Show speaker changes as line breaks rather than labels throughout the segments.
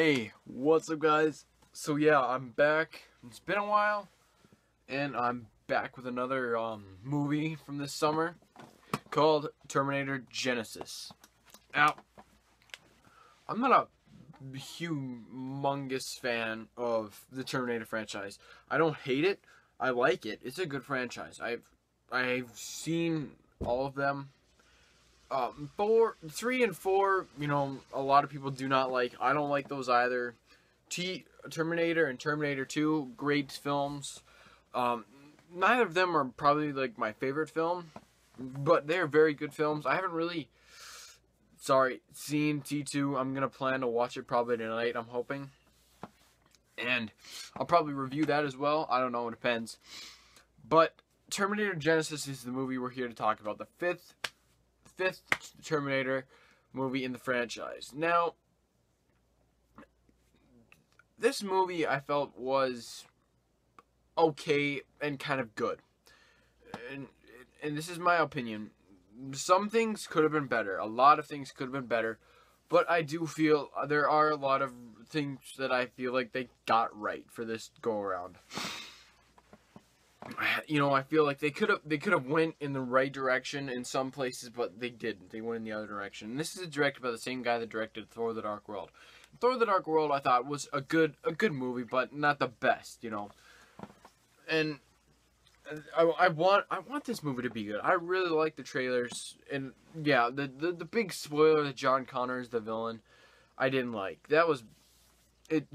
Hey, what's up guys? So yeah, I'm back. It's been a while, and I'm back with another movie from this summer called Terminator Genisys. Now, I'm not a humongous fan of the Terminator franchise. I don't hate it. I like it. It's a good franchise. I've seen all of them. 3 and 4, a lot of people do not like. I don't like those either. Terminator and Terminator 2, great films. Neither of them are probably like my favorite film, but they're very good films. I haven't really, seen T2. I'm gonna plan to watch it probably tonight, I'm hoping. And I'll probably review that as well. I don't know, it depends. But Terminator Genisys is the movie we're here to talk about. The fifth Terminator movie in the franchise. Now, this movie I felt was okay and kind of good. And this is my opinion. Some things could have been better. A lot of things could have been better. But I do feel there are a lot of things that I feel like they got right for this go around. I feel like they could have went in the right direction in some places, but they didn't. They went in the other direction. And this is directed by the same guy that directed Thor: The Dark World. Thor: The Dark World, I thought, was a good movie, but not the best, And I want this movie to be good. I really like the trailers, and yeah, the big spoiler that John Connor is the villain, I didn't like. That was it.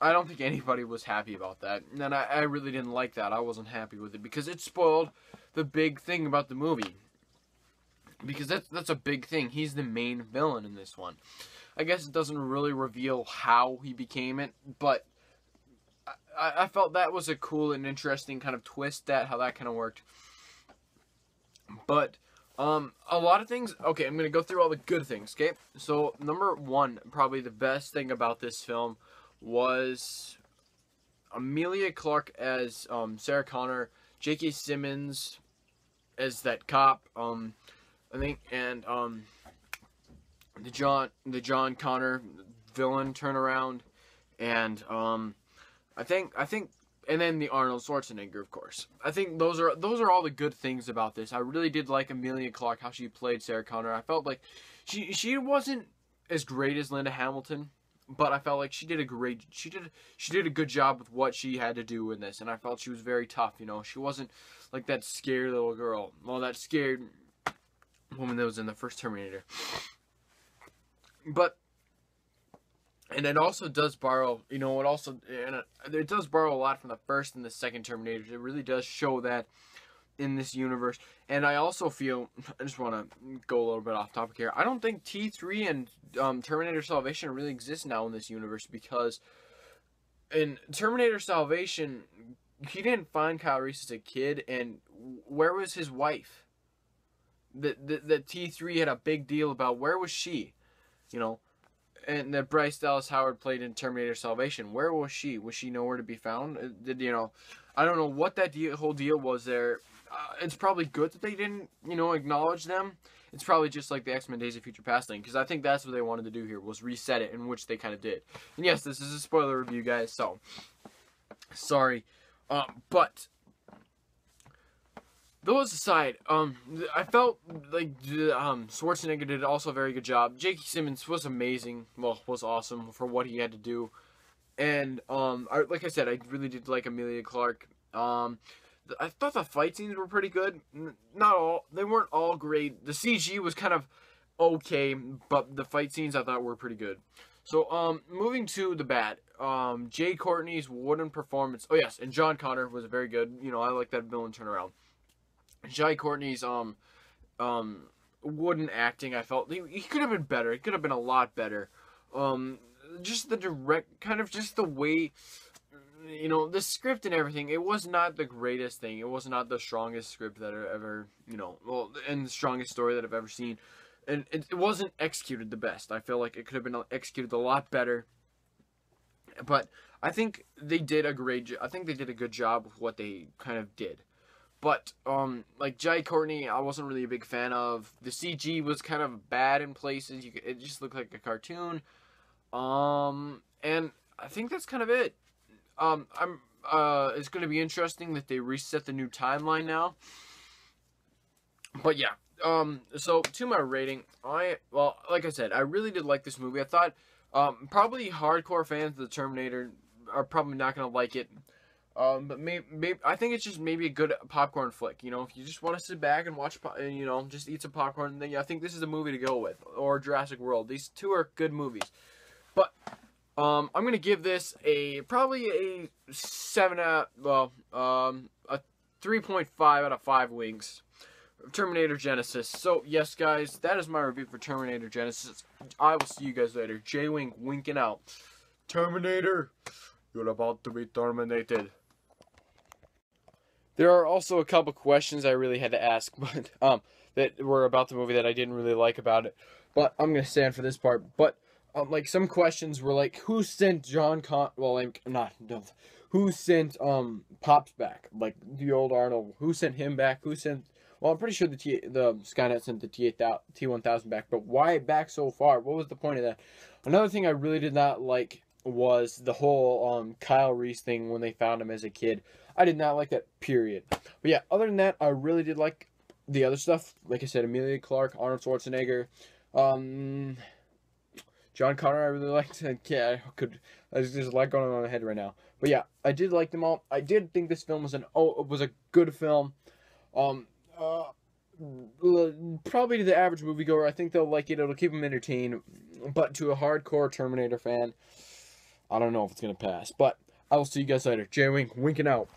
I don't think anybody was happy about that, and I really didn't like that. I wasn't happy with it because it spoiled the big thing about the movie. Because that's a big thing. He's the main villain in this one. I guess it doesn't really reveal how he became it, but I felt that was a cool and interesting kind of twist, how that kind of worked. But a lot of things. Okay, I'm gonna go through all the good things. Okay, so number one, probably the best thing about this film was Emilia Clarke as Sarah Connor, J.K. Simmons as that cop. I think, and the John Connor villain turnaround, and I think, and then the Arnold Schwarzenegger, of course. I think those are all the good things about this. I really did like Emilia Clarke, how she played Sarah Connor. I felt like she wasn't as great as Linda Hamilton, but I felt like she did a good job with what she had to do in this, and I felt she was very tough. She wasn't like that scared little girl. Well, that scared woman that was in the first Terminator. But and it also does borrow, it does borrow a lot from the first and the second Terminator. It really does show that in this universe. And I also feel, I just want to go a little bit off topic here. I don't think T3 and Terminator Salvation really exist now in this universe, because in Terminator Salvation, he didn't find Kyle Reese as a kid, and where was his wife? The T3 had a big deal about where was she, and that Bryce Dallas Howard played in Terminator Salvation. Where was she? Was she nowhere to be found? I don't know what that whole deal was there. It's probably good that they didn't, acknowledge them. It's probably just like the X-Men Days of Future Past thing, because I think that's what they wanted to do here, was reset it, in which they kind of did. And yes, this is a spoiler review, guys, so sorry. But those aside, I felt like Schwarzenegger did also a very good job. J.K. Simmons was amazing. Well, was awesome for what he had to do. And like I said, I really did like Emilia Clarke. I thought the fight scenes were pretty good. Not all. They weren't all great. The CG was kind of okay, but the fight scenes I thought were pretty good. So, moving to the bad. Jai Courtney's wooden performance. Oh, yes, and John Connor was very good. I like that villain turnaround. Jai Courtney's wooden acting, I felt he could have been better. It could have been a lot better. Just the direct, kind of just the way, the script and everything. It was not the greatest thing. It was not the strongest script that I ever, and the strongest story that I've ever seen. And it wasn't executed the best. I feel like it could have been executed a lot better. But I think they did a good job with what they kind of did. But, like, Jai Courtney, I wasn't really a big fan of. The CG was kind of bad in places. It just looked like a cartoon. And I think that's kind of it. It's going to be interesting that they reset the new timeline now. But yeah, so to my rating, like I said, I really did like this movie. I thought, probably hardcore fans of the Terminator are probably not gonna like it. But maybe I think it's just maybe a good popcorn flick. You know, if you just want to sit back and watch, just eat some popcorn, then I think this is a movie to go with. Or Jurassic World. These two are good movies. But I'm gonna give this probably a 3.5 out of 5 wings. Terminator Genisys. So, yes, guys, that is my review for Terminator Genisys. I will see you guys later. J-Wink winking out. Terminator, you're about to be terminated. There are also a couple questions I really had to ask, but that were about the movie that I didn't really like about it. But I'm gonna stand for this part. But like some questions were like, who sent who sent Pops back? Like the old Arnold. Who sent him back? Who sent? Well, I'm pretty sure the Skynet sent the T-1000 back, but why back so far? What was the point of that? Another thing I really did not like was the whole Kyle Reese thing when they found him as a kid. I did not like that, period. But yeah, other than that, I really did like the other stuff. Like I said, Emilia Clarke, Arnold Schwarzenegger, John Connor, I really liked. Yeah, there's a lot going on in my head right now. But yeah, I did like them all. I did think this film was a good film. Probably to the average moviegoer, I think they'll like it. It'll keep them entertained. But to a hardcore Terminator fan, I don't know if it's gonna pass. But I will see you guys later. J-Wink winking out.